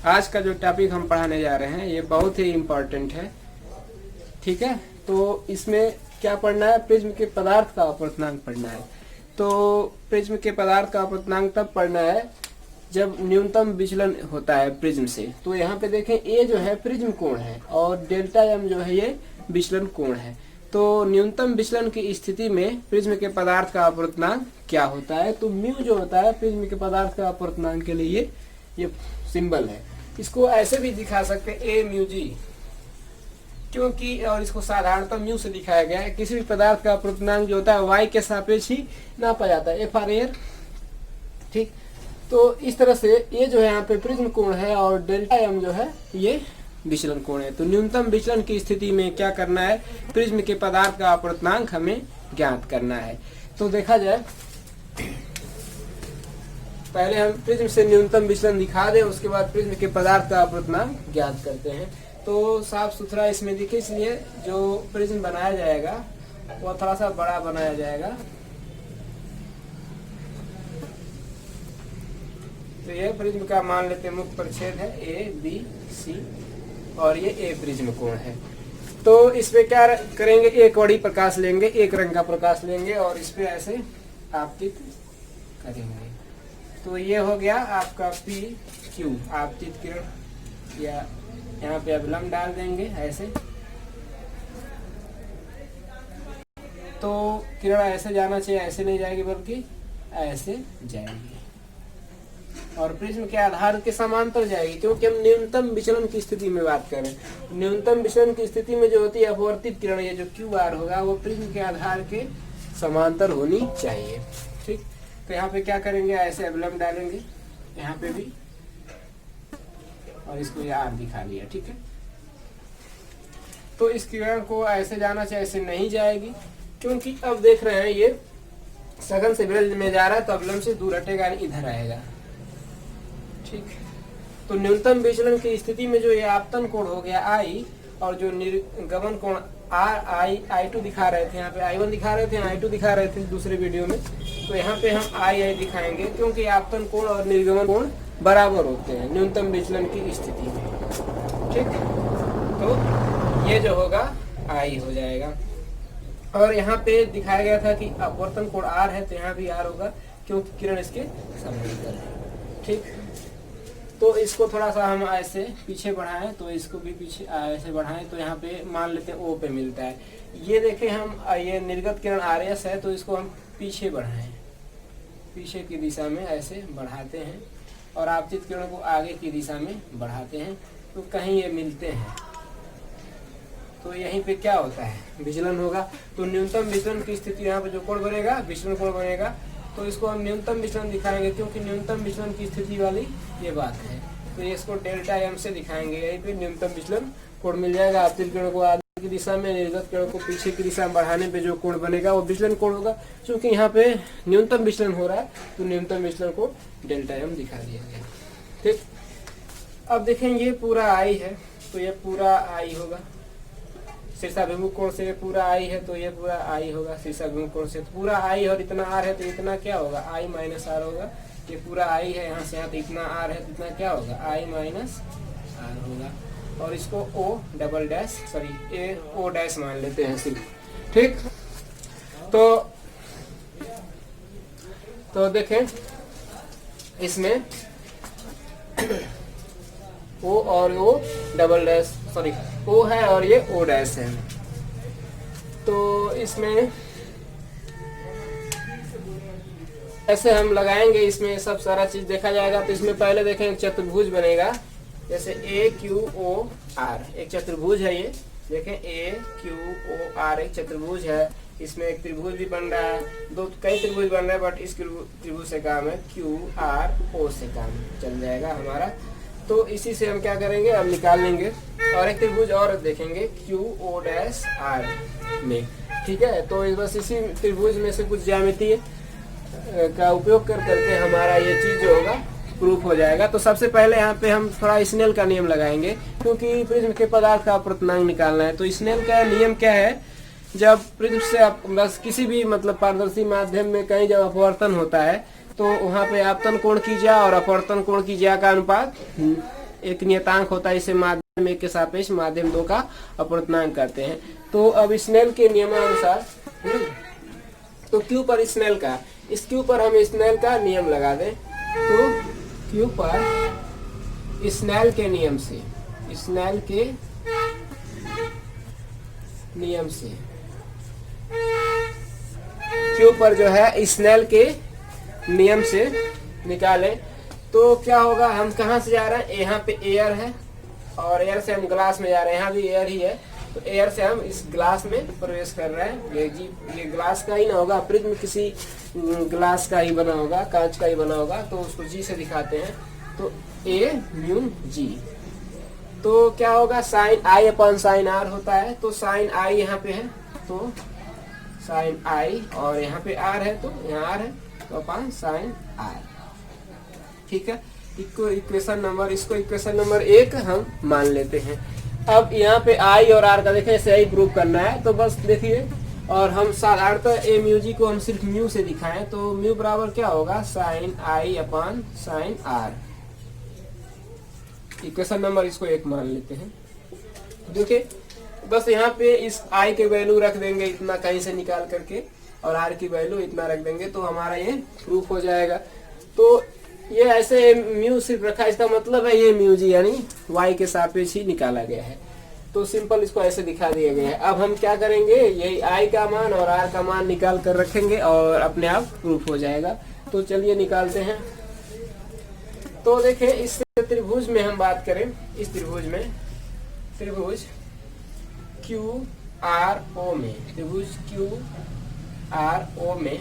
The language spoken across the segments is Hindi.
आज का जो टॉपिक हम पढ़ाने जा रहे हैं ये बहुत ही इम्पोर्टेंट है। ठीक है, तो इसमें क्या पढ़ना है, प्रिज्म के पदार्थ का अपवर्तनांक पढ़ना है। तो प्रिज्म के पदार्थ का अपवर्तनांक तब पढ़ना है जब न्यूनतम विचलन होता है प्रिज्म से। तो यहाँ पे देखें, ए जो है प्रिज्म कोण है और डेल्टा एम जो है ये विचलन कोण है। तो न्यूनतम विचलन की स्थिति में प्रिज्म के पदार्थ का अपवर्तनांक क्या होता है, तो म्यू जो होता है प्रिज्म के पदार्थ का अपवर्तनांक के लिए ये सिंबल है। इसको ऐसे भी दिखा सकते हैं ए म्यू जी, क्योंकि और इसको साधारणतः म्यू से दिखाया गया है। किसी भी पदार्थ का अपवर्तनांक जो होता है वाई के सापेक्ष ही नापा जाता है, एफ आर एयर। ठीक, तो इस तरह से ये जो है यहाँ पे प्रिज्म कोण है और डेल्टा एम जो है ये विचलन कोण है। तो न्यूनतम विचलन की स्थिति में क्या करना है, प्रिज्म के पदार्थ का अपवर्तनांक हमें ज्ञात करना है। तो देखा जाए, पहले हम प्रिज्म से न्यूनतम विचलन दिखा दें, उसके बाद प्रिज्म के पदार्थ का अपवर्तनांक ज्ञात करते हैं। तो साफ सुथरा इसमें दिखे, इसलिए जो प्रिज्म बनाया जाएगा वो थोड़ा सा बड़ा बनाया जाएगा। तो ये प्रिज्म का मान लेते हैं मुख्य परिच्छेद है ए बी सी और ये ए प्रिज्म कोण है। तो इस पे क्या करेंगे, एक कड़ी प्रकाश लेंगे, एक रंग का प्रकाश लेंगे और इस पे ऐसे आपतित करेंगे। तो ये हो गया आपका पी क्यू आपतित किरण, या यहाँ पे अवलंब डाल देंगे ऐसे। तो किरण ऐसे जाना चाहिए, ऐसे नहीं जाएगी बल्कि ऐसे जाएगी और प्रिज्म के आधार के समांतर जाएगी, क्योंकि हम न्यूनतम विचलन की स्थिति में बात करें। न्यूनतम विचलन की स्थिति में जो होती है अपवर्तित किरण, ये जो क्यू आर होगा वो प्रिज्म के आधार के समांतर होनी चाहिए। ठीक, तो यहाँ पे क्या करेंगे, ऐसे अवलंब डालेंगे यहाँ पे भी और इसको ये आर दिखा लिया। ठीक है, तो इस किरण को ऐसे जाना चाहिए, ऐसे नहीं जाएगी, क्योंकि अब देख रहे हैं ये सघन से विरल में जा रहा है, तो अवलंब से दूर हटेगा, इधर आएगा। ठीक, तो न्यूनतम विचलन की स्थिति में जो ये आपतन कोण हो गया आई और जो निर्गमन कोण आर आई टू दिखा रहे थे, यहाँ पे आई वन दिखा रहे थे, आई टू दिखा रहे थे दूसरे वीडियो में। तो यहाँ पे हम आई दिखाएंगे, क्योंकि आपतन कोण और निर्गमन कोण बराबर होते हैं न्यूनतम विचलन की स्थिति में। ठीक, तो ये जो होगा आई हो जाएगा। और यहाँ पे दिखाया गया था कि अपवर्तन कोण आर है, तो यहाँ भी आर होगा, क्योंकि किरण इसके समांतर है। ठीक, तो इसको थोड़ा सा हम ऐसे पीछे बढ़ाएं, तो इसको भी पीछे ऐसे बढ़ाएं, तो यहाँ पे मान लेते हैं ओ पे मिलता है। ये देखें हम, ये निर्गत किरण आर एस है, तो इसको हम पीछे बढ़ाएं, पीछे की दिशा में ऐसे बढ़ाते हैं और आपतित किरण को आगे की दिशा में बढ़ाते हैं, तो कहीं ये मिलते हैं। तो यहीं पे क्या होता है, विचलन होगा। तो न्यूनतम विचलन की स्थिति यहाँ पे जो कोण बनेगा, विचलन कोण बनेगा, तो इसको हम न्यूनतम विचलन दिखाएंगे, क्योंकि न्यूनतम विचलन की स्थिति वाली ये बात है। तो ये इसको डेल्टा एम से दिखाएंगे, यहीं पे न्यूनतम विचलन कोण मिल जाएगा। आपतित किरण को आगे की दिशा में, निर्गत किरण को पीछे की दिशा में बढ़ाने पे जो कोण बनेगा वो विचलन कोण होगा। क्योंकि यहाँ पे न्यूनतम विचलन हो रहा है, तो न्यूनतम विचलन को डेल्टा एम दिखा दिया गया। ठीक, अब देखें ये पूरा आई है, तो ये पूरा आई होगा। शीर्षाभिमुख कोण से पूरा आई है, तो ये पूरा आई होगा। शीर्षाभिमुख कोण से पूरा आई और इतना आर है, तो इतना क्या होगा, आई माइनस आर होगा। ये पूरा आई है यहाँ से यहाँ, तो इतना आर है, तो इतना क्या होगा, आई माइनस आर होगा। और इसको ओ डबल डैश सॉरी ए ओ डैश मान लेते हैं सिर्फ। ठीक, तो देखें इसमें ओ और ओ डबल डैश सॉरी ओ है और ये ओ डैश है। तो इसमें ऐसे हम लगाएंगे, इसमें सब सारा चीज देखा जाएगा। तो इसमें पहले देखें एक चतुर्भुज बनेगा, जैसे ए क्यू ओ आर एक चतुर्भुज है। ये देखें ए क्यू ओ आर एक चतुर्भुज है। इसमें एक त्रिभुज भी बन रहा है, कई त्रिभुज बन रहे हैं, बट इस त्रिभुज से काम है, क्यू आर ओ से काम चल जाएगा हमारा। तो इसी से हम क्या करेंगे, अब निकाल लेंगे और एक त्रिभुज और देखेंगे क्यू ओ डैश आर में। ठीक है, तो बस इसी त्रिभुज में से कुछ ज्यामिति का उपयोग करके हमारा ये चीज जो होगा प्रूफ हो जाएगा। तो सबसे पहले यहाँ पे हम थोड़ा स्नेल का नियम लगाएंगे, क्योंकि प्रिज्म के पदार्थ का अपवर्तनांक निकालना है। तो स्नेल का नियम क्या है, जब प्रिज्म से बस किसी भी मतलब पारदर्शी माध्यम में कहीं जब अपवर्तन होता है, तो वहाँ पे आपतन कोण की ज्या और अपवर्तन कोण की ज्या का अनुपात एक नियतांक होता है, इसे माध्यम 1 के सापेक्ष माध्यम 2 का अपवर्तनांक कहते हैं। तो अब स्नेल के नियमानुसार तो Q पर स्नेल का, इस Q पर हम स्नेल का नियम लगा दें। तो Q पर स्नेल के नियम से, स्नेल के नियम से Q पर जो है स्नेल के नियम से निकालें तो क्या होगा, हम कहाँ से जा रहे हैं, यहाँ पे एयर है और एयर से हम ग्लास में जा रहे हैं, यहाँ भी एयर ही है, तो एयर से हम इस ग्लास में प्रवेश कर रहे हैं। ये ग्लास का ही ना होगा, प्रिज्म किसी ग्लास का ही बना होगा, कांच का ही बना होगा, तो उसको जी से दिखाते हैं। तो ए म्यू जी, तो क्या होगा, sine i upon sine r होता है। तो साइन आई यहाँ पे है, तो साइन आई, और यहाँ पे आर है, तो यहाँ आर है, तो अपॉन साइन आर। ठीक है, इसको इक्वेशन नंबर 1 हम मान लेते हैं। अब यहाँ पे आई और आर का देखें, ऐसे ही प्रूव करना है, तो बस देखिए, और हम साधारणतः ए म्यू जी को हम सिर्फ म्यू से दिखाएं, तो म्यू बराबर क्या होगा, sine i upon sine r. Equation number इसको 1 मान लेते हैं। देखिए बस यहाँ पे इस आई के वैल्यू रख देंगे इतना कहीं से निकाल करके, और आर की वैल्यू इतना रख देंगे, तो हमारा ये प्रूफ हो जाएगा। तो ये ऐसे म्यू सिर्फ रखा, इसका मतलब है ये म्यू जी यानी वाई के सापेक्ष ही निकाला गया है। तो सिंपल इसको ऐसे दिखा दिया गया है। अब हम क्या करेंगे, यही आई का मान और आर का मान निकाल कर रखेंगे और अपने आप प्रूफ हो जाएगा। तो चलिए निकालते हैं। तो देखिए इस त्रिभुज में हम बात करें, इस त्रिभुज में, त्रिभुज क्यू आर ओ में, त्रिभुज क्यू आर ओ में,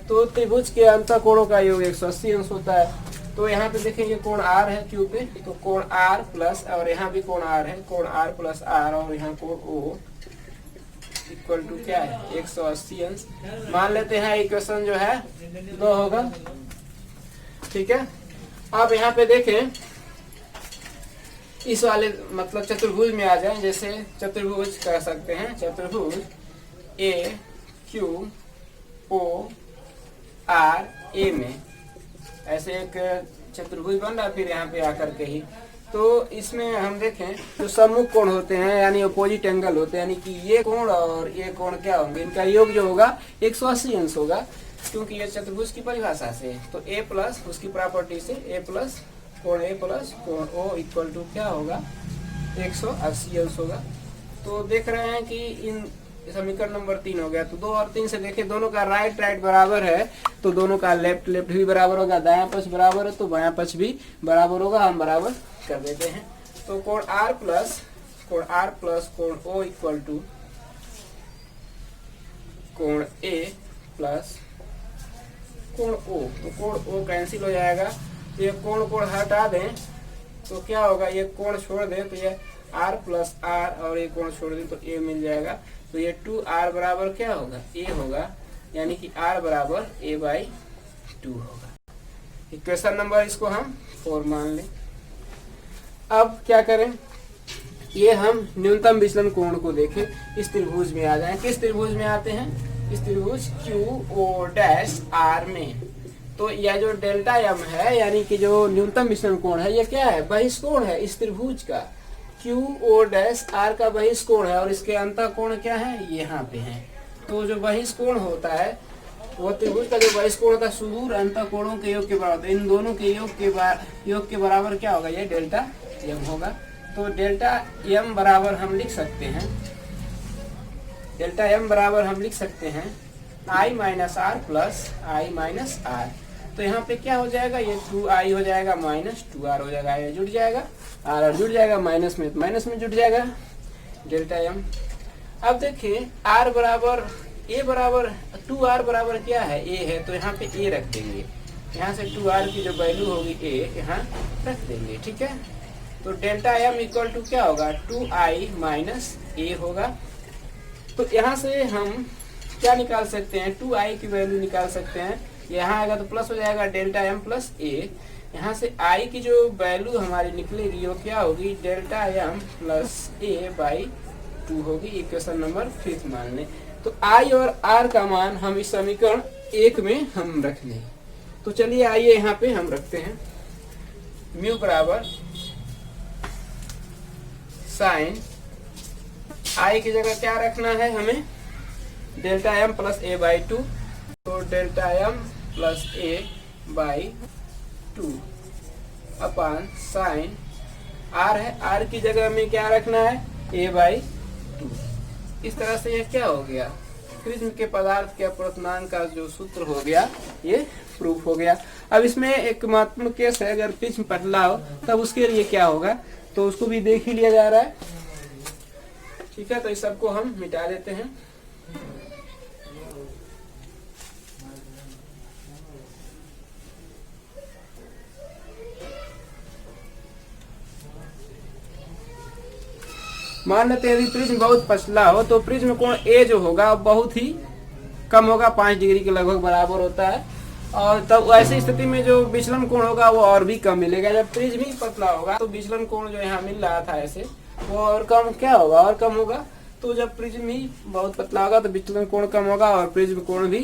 तो त्रिभुज के अंतःकोणों का योग 180 अंश होता है। तो यहाँ पे देखेंगे कोण आर है क्यू पे, तो कोण आर प्लस, और यहाँ भी कोण आर है, कोण आर प्लस आर, और यहाँ कोण ओ इक्वल टू क्या है, 180 अंश मान लेते हैं। इक्वेशन जो है 2 होगा। ठीक है, अब यहाँ पे देखें, इस वाले मतलब चतुर्भुज में आ जाए, जैसे चतुर्भुज कह सकते हैं, चतुर्भुज ए क्यू ओ आर ए में ऐसे एक चतुर्भुज बन रहा है, फिर यहाँ पे आकर के ही, तो इसमें हम देखें जो सम्मुख कोण होते हैं यानी अपोजिट एंगल होते हैं, यानी कि ये कोण और ये कोण क्या होंगे, इनका योग जो होगा 180 अंश होगा, क्योंकि ये चतुर्भुज की परिभाषा से। तो ए प्लस उसकी प्रॉपर्टी से ए प्लस कोण ए प्लस कोण ओ इक्वल टू क्या होगा, 180 अंश होगा। तो देख रहे हैं कि इन समीकरण नंबर 3 हो गया। तो 2 और 3 से देखें, दोनों का राइट बराबर है, तो दोनों का लेफ्ट भी बराबर होगा, दायां पक्ष बराबर है तो बायां पक्ष भी बराबर होगा, हम बराबर कर देते हैं। तो कोण आर प्लस कोण ओ इक्वल टू कोण ए प्लस कोण ओ, तो कोण ओ कैंसिल हो जाएगा, तो ये कोण हटा दें तो क्या होगा, ये कोण छोड़ दें तो ये आर प्लस आर, और ये कोण छोड़ दें तो ए मिल जाएगा। तो ये 2r बराबर क्या होगा, ए होगा, यानी कि r बराबर a/2 होगा। इक्वेशन नंबर इसको हम 4 मान लें। अब क्या करें, ये हम न्यूनतम विचलन कोण को देखें, इस त्रिभुज में आ जाएं। किस त्रिभुज में आते हैं, इस त्रिभुज क्यू ओ डैश आर में। तो यह जो डेल्टा एम है यानी कि जो न्यूनतम विचलन कोण है, ये क्या है, बहिष्कोण है इस त्रिभुज का। क्यू ओ डैश आर का बहिष्कोण है, और इसके अंतःकोण क्या है, यहाँ पे है। तो जो बहिष्कोण होता है वो त्रिभुज का जो बहिष्कोण होता है सुदूर अंतःकोणों के योग के बराबर, इन दोनों के योग के बराबर क्या होगा, ये डेल्टा एम होगा। तो डेल्टा एम बराबर हम लिख सकते हैं, डेल्टा एम बराबर हम लिख सकते हैं I minus R plus I minus R. तो यहाँ पे क्या हो जाएगा, ये 2i हो जाएगा माइनस 2r हो जाएगा, ये जुड़ जाएगा, r जुड़ जाएगा, माइनस में जुड़ जाएगा डेल्टा एम। अब देखिए r बराबर a बराबर 2r बराबर क्या है, a है, तो यहाँ पे a रख देंगे, यहाँ से 2r की जो वैल्यू होगी a यहाँ रख देंगे। ठीक है, तो डेल्टा एम इक्वल टू क्या होगा, 2i माइनस a होगा। तो यहाँ से हम क्या निकाल सकते हैं, 2i की वैल्यू निकाल सकते हैं, यहाँ आएगा तो प्लस हो जाएगा डेल्टा एम प्लस ए। यहाँ से i की जो वैल्यू हमारी निकलेगी वो क्या होगी, डेल्टा एम प्लस a/2 होगी। इक्वेशन नंबर 5 मान लें। तो i और r का मान हम इस समीकरण 1 में हम रख लें। तो चलिए आइए यहाँ पे हम रखते हैं म्यू बराबर साइन आई की जगह क्या रखना है हमें, delta M plus A by two. तो delta M plus A by two upon sine R है, आर की जगह में क्या रखना है, ए बाई टू। इस तरह से ये क्या हो गया, प्रिज्म के पदार्थ के अपवर्तनांक का जो सूत्र हो गया ये प्रूफ हो गया। अब इसमें एक महत्वपूर्ण केस है, अगर प्रिज्म पतला हो तब उसके लिए क्या होगा, तो उसको भी देख ही लिया जा रहा है। ठीक है, तो इस सबको हम मिटा देते हैं। मान लेते हैं यदि प्रिज्म बहुत पतला हो तो प्रिज्म कोण ए जो होगा बहुत ही कम होगा, 5 डिग्री के लगभग बराबर होता है। और तब ऐसी स्थिति में जो विचलन कोण होगा वो और भी कम मिलेगा। जब प्रिज्म ही पतला होगा तो विचलन कोण जो यहाँ मिल रहा था ऐसे वो और कम क्या होगा, और कम होगा। तो जब प्रिज्म ही बहुत पतला होगा तो विचलन कोण कम होगा और प्रिज्म कोण भी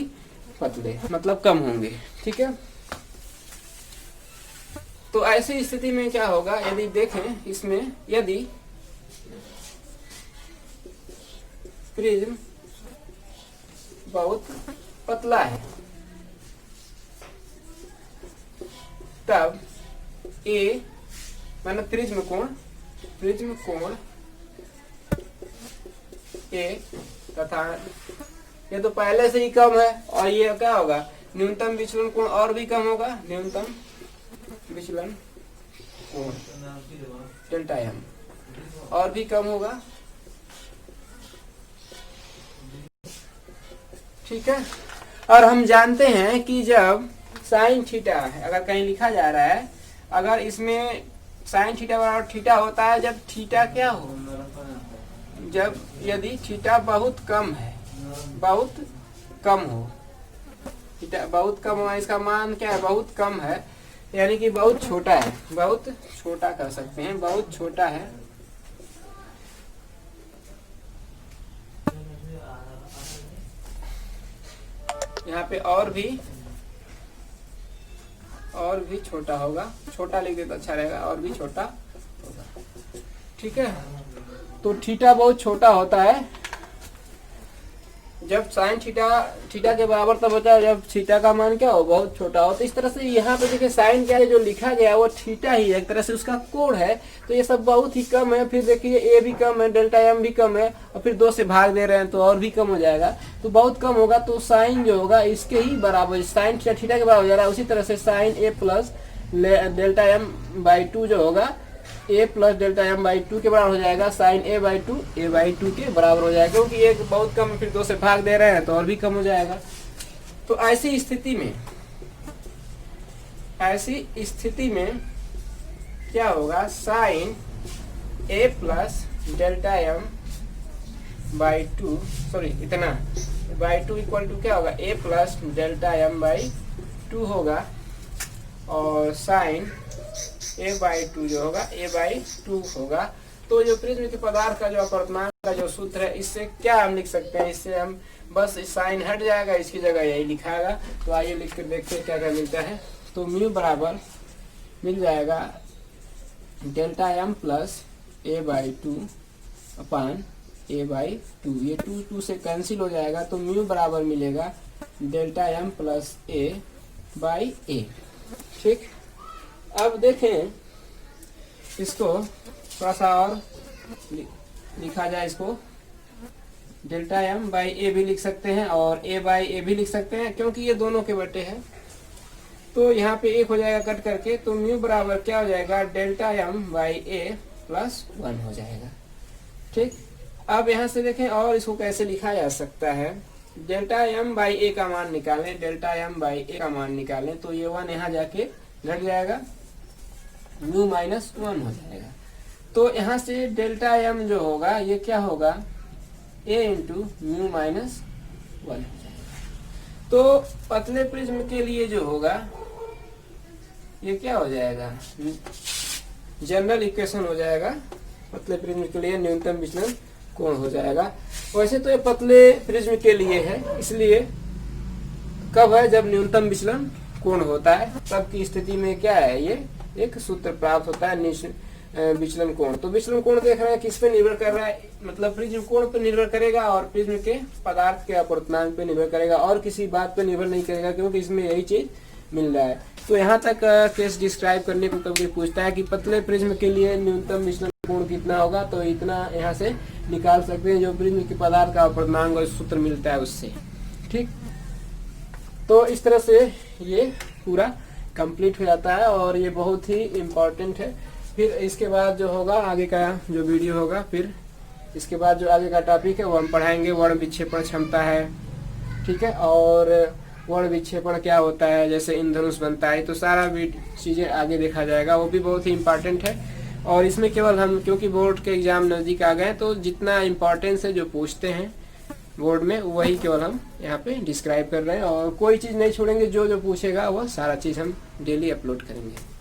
पतले मतलब कम होंगे। ठीक है, तो ऐसी स्थिति में क्या होगा, यदि देखें इसमें यदि प्रिज्म बहुत पतला है तब ए माना प्रिज्म कोण ए तथा ये तो पहले से ही कम है और ये क्या होगा, न्यूनतम विचलन कोण और भी कम होगा, न्यूनतम विचलन कोण डेल्टा एम और भी कम होगा। ठीक है, और हम जानते हैं कि जब साइन थीटा है, अगर कहीं लिखा जा रहा है, अगर इसमें साइन थीटा बराबर थीटा होता है जब थीटा क्या हो, जब यदि थीटा बहुत कम है, बहुत कम हो, थीटा बहुत कम हो, इसका मान क्या है, बहुत कम है, यानी कि बहुत छोटा है, बहुत छोटा कर सकते हैं, बहुत छोटा है। यहाँ पे और भी छोटा होगा, छोटा लिख दे तो अच्छा रहेगा, और भी छोटा होगा। ठीक है, तो थीटा बहुत छोटा होता है जब साइन थीटा के बराबर तब होता है जब थीटा का मान क्या हो, बहुत छोटा हो। तो इस तरह से यहाँ पे देखिए साइन क्या है, जो लिखा गया वो थीटा ही है, एक तरह से उसका कोण है। तो ये सब बहुत ही कम है। फिर देखिए ए भी कम है, डेल्टा एम भी कम है, और फिर 2 से भाग दे रहे हैं तो और भी कम हो जाएगा, तो बहुत कम होगा। तो साइन जो होगा इसके ही बराबर, साइन थीटा के बराबर हो जा रहा है। उसी तरह से sine A plus delta M by two जो होगा, A plus delta M by two के बराबर हो जाएगा, साइन ए बाई टू के बराबर हो जाएगा, क्योंकि ये बहुत कम है, फिर 2 से भाग दे रहे हैं तो और भी कम हो जाएगा। तो ऐसी स्थिति में क्या होगा, sine A plus delta M by two, sorry इतना बाई टू इक्वल टू क्या होगा, A plus delta M by two होगा, और साइन ए बाई टू जो होगा ए बाई टू होगा। तो जो प्रिज्म के पदार्थ का जो अपवर्तनांक का जो सूत्र है, इससे क्या हम लिख सकते हैं, इससे हम बस साइन हट जाएगा, इसकी जगह यही लिखाएगा। तो आइए लिख कर देखते हैं क्या क्या मिलता है। तो म्यू बराबर मिल जाएगा delta M plus A by two upon a by two, ये 2 से कैंसिल हो जाएगा। तो म्यू बराबर मिलेगा delta M plus A by A. ठीक, अब देखें इसको थोड़ा सा और लिखा जाए, इसको डेल्टा एम बाई ए भी लिख सकते हैं और ए बाई ए भी लिख सकते हैं, क्योंकि ये दोनों के बटे हैं। तो यहाँ पे 1 हो जाएगा कट करके, तो म्यू बराबर क्या हो जाएगा, delta M by a plus 1 हो जाएगा। ठीक, अब यहाँ से देखें और इसको कैसे लिखा जा सकता है। डेल्टा एम बाई ए का मान निकालें, डेल्टा एम बाई ए का मान निकालें, तो ये 1 यहाँ जाके घट जाएगा, म्यू माइनस 1 हो जाएगा। तो यहाँ से डेल्टा एम जो होगा ये क्या होगा, ए इंटू म्यू माइनस 1 हो जाएगा। तो पतले प्रिज्म के लिए जो होगा ये क्या हो जाएगा, जनरल इक्वेशन हो जाएगा, पतले प्रिज्म के लिए न्यूनतम विचलन कोण हो जाएगा। वैसे तो ये पतले प्रिज्म के लिए है, इसलिए कब है, जब न्यूनतम विचलन कोण होता है, तब की स्थिति में क्या है, ये एक सूत्र प्राप्त होता है, विचलन कोण। तो विचलन कोण देख रहे हैं किस पे निर्भर कर रहा है, मतलब प्रिज्म कोण पे निर्भर करेगा और प्रिज्म के पदार्थ के अपवर्तनांक पे निर्भर करेगा और किसी बात पे निर्भर नहीं करेगा, क्योंकि इसमें यही चीज मिल रहा है। तो यहाँ तक केस डिस्क्राइब करने को कभी पूछता है कि पतले प्रिज्म के लिए न्यूनतम विचलन कोण कितना होगा, तो इतना यहाँ से निकाल सकते हैं जो प्रिज्म के पदार्थ का अपवर्तनांक और सूत्र मिलता है उससे। ठीक, तो इस तरह से ये पूरा कंप्लीट हो जाता है और ये बहुत ही इम्पोर्टेंट है। फिर इसके बाद जो होगा आगे का जो वीडियो होगा, फिर इसके बाद जो आगे का टॉपिक है वो हम पढ़ाएंगे, वर्ण विक्षेपण क्षमता है। ठीक है, और वर्ण विक्षेपण क्या होता है, जैसे इंद्रधनुष बनता है, तो सारा चीजें आगे देखा जाएगा, वो भी बहुत ही इम्पोर्टेंट है। और इसमें केवल हम, क्योंकि बोर्ड के एग्जाम नजदीक आ गए, तो जितना इम्पोर्टेंस है जो पूछते हैं बोर्ड में वही केवल हम यहाँ पे डिस्क्राइब कर रहे हैं, और कोई चीज नहीं छोड़ेंगे, जो जो पूछेगा वो सारा चीज हम डेली अपलोड करेंगे।